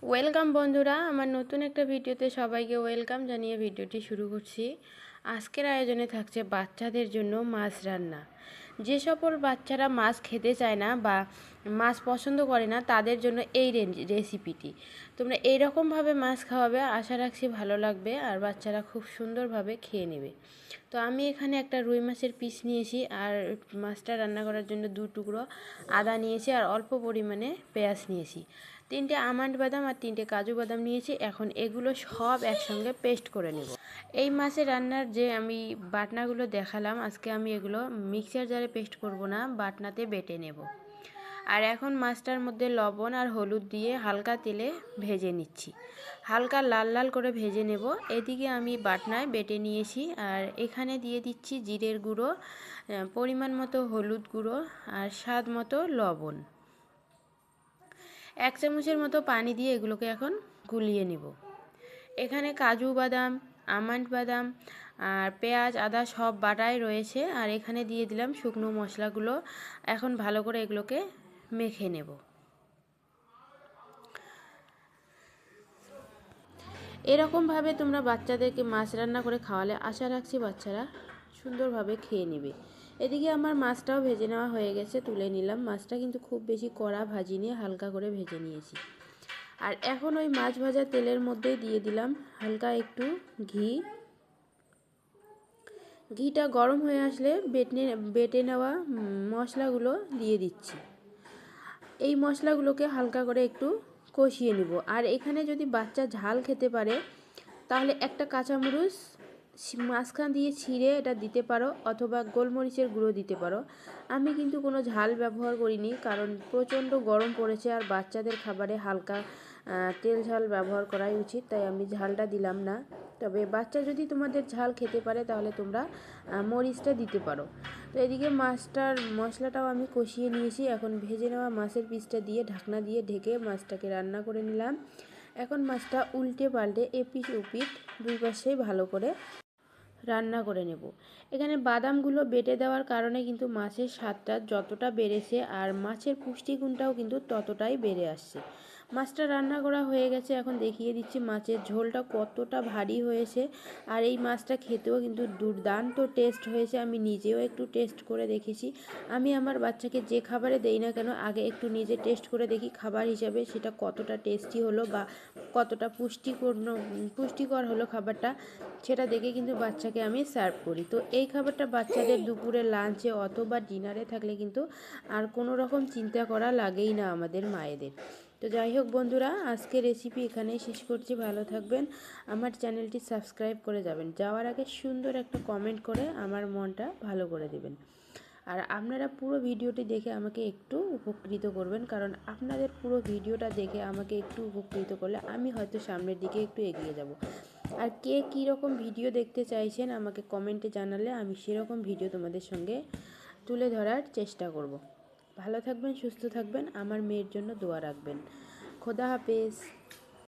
Welcome বন্ধুরা, আমার নতুন একটা ভিডিওতে সবাইকে ওয়েলকাম জানিয়ে ভিডিওটি শুরু করছি। আজকের আয়োজনে থাকছে বাচ্চাদের জন্য মাছ রান্না। যে সকল বাচ্চারা মাছ খেতে চায় না বা মাছ পছন্দ করে না তাদের জন্য এই রেসিপিটি তোমরা এইরকমভাবে মাছ খাওয়াবে, আশা রাখছি ভালো লাগবে আর বাচ্চারা খুব সুন্দরভাবে খেয়ে নেবে। তো আমি এখানে একটা রুই মাছের পিস নিয়েছি আর মাছটা রান্না করার জন্য 2 টুকরো আদা নিয়েছি আর অল্প পরিমাণে পেঁয়াজ নিয়েছি। 3টে আমন্ড বাদাম আর 3টে কাজু বাদাম নিয়েছি। এখন এগুলো সব একসঙ্গে পেস্ট করে নেব। এই মাছের রান্নার যে আমি বাটনাগুলো দেখালাম, আজকে আমি এগুলো মিক্সার জারে পেস্ট করব না, বাটনাতে বেটে নেব। আর এখন মাছটার মধ্যে লবণ আর হলুদ দিয়ে হালকা তেলে ভেজে নিচ্ছি। হালকা লাল লাল করে ভেজে নেব। এদিকে আমি বাটনায় বেটে নিয়েছি আর এখানে দিয়ে দিচ্ছি জিরের গুঁড়ো, পরিমাণ মতো হলুদ গুঁড়ো আর স্বাদ মতো লবণ। 1 চামচের মতো পানি দিয়ে এগুলোকে এখন গুলিয়ে নিব। এখানে কাজু বাদাম, আমন্ড বাদাম আর পেঁয়াজ আদা সব বাটাই রয়েছে আর এখানে দিয়ে দিলাম শুকনো মশলাগুলো। এখন ভালো করে এগুলোকে মেখে নেব। এরকমভাবে তোমরা বাচ্চাদেরকে মাছ রান্না করে খাওয়ালে আশা রাখছি বাচ্চারা সুন্দরভাবে খেয়ে নেবে। এদিকে আমার মাছটাও ভেজে নেওয়া হয়ে গেছে, তুলে নিলাম। মাছটা কিন্তু খুব বেশি কড়া ভাজিনি, হালকা করে ভেজে নিয়েছি। আর এখন ওই মাছ ভাজা তেলের মধ্যে দিয়ে দিলাম হালকা একটু ঘি। ঘিটা গরম হয়ে আসলে বেটে নেওয়া মশলাগুলো দিয়ে দিচ্ছি। এই মশলাগুলোকে হালকা করে একটু কষিয়ে নিব। আর এখানে যদি বাচ্চা ঝাল খেতে পারে তাহলে একটা কাঁচামরিচ মাঝখান দিয়ে ছিঁড়ে এটা দিতে পারো, অথবা গোলমরিচের গুঁড়ো দিতে পারো। আমি কিন্তু কোনো ঝাল ব্যবহার করিনি, কারণ প্রচণ্ড গরম পড়েছে আর বাচ্চাদের খাবারে হালকা তেল ঝাল ব্যবহার করাই উচিত, তাই আমি ঝালটা দিলাম না। তবে বাচ্চা যদি তোমাদের ঝাল খেতে পারে তাহলে তোমরা মরিচটা দিতে পারো। তো এদিকে মাছটার মশলাটাও আমি কষিয়ে নিয়েছি। এখন ভেজে নেওয়া মাছের পিসটা দিয়ে ঢাকনা দিয়ে ঢেকে মাছটাকে রান্না করে নিলাম। এখন মাছটা উল্টে পাল্টে এপিঠ ওপিঠ 2 পাশেই ভালো করে রান্না করে নেব। এখানে বাদামগুলো বেটে দেওয়ার কারণে কিন্তু মাছের স্বাদটা যতটা বেড়েছে আর মাছের পুষ্টিগুণটাও কিন্তু ততটাই বেড়ে আসছে। মাছটা রান্না করা হয়ে গেছে, এখন দেখিয়ে দিচ্ছি মাছের ঝোলটা কতটা ভারী হয়েছে। আর এই মাছটা খেতেও কিন্তু দুর্দান্ত টেস্ট হয়েছে। আমি নিজেও একটু টেস্ট করে দেখেছি। আমি আমার বাচ্চাকে যে খাবারে দেই না কেন আগে একটু নিজে টেস্ট করে দেখি খাবার হিসাবে সেটা কতটা টেস্টি হলো বা কতটা পুষ্টিকর হলো খাবারটা, সেটা দেখে কিন্তু বাচ্চাকে আমি সার্ভ করি। তো এই খাবারটা বাচ্চাদের দুপুরে লাঞ্চে অথবা ডিনারে থাকলে কিন্তু আর কোনো রকম চিন্তা করা লাগেই না আমাদের মায়েদের। তো যাই হোক বন্ধুরা, আজকে রেসিপি এখানেই শেষ করছি। ভালো থাকবেন, আমার চ্যানেলটি সাবস্ক্রাইব করে যাবেন, যাওয়ার আগে সুন্দর একটা কমেন্ট করে আমার মনটা ভালো করে দেবেন। আর আপনারা পুরো ভিডিওটি দেখে আমাকে একটু উপকৃত করবেন, কারণ আপনাদের পুরো ভিডিওটা দেখে আমাকে একটু উপকৃত করলে আমি হয়তো সামনের দিকে একটু এগিয়ে যাব। আর কে কী রকম ভিডিও দেখতে চাইছেন আমাকে কমেন্টে জানালে আমি সেরকম ভিডিও তোমাদের সঙ্গে তুলে ধরার চেষ্টা করব। ভালো থাকবেন, সুস্থ থাকবেন, আমার মেয়ের জন্য দোয়া রাখবেন। খোদা হাফেজ।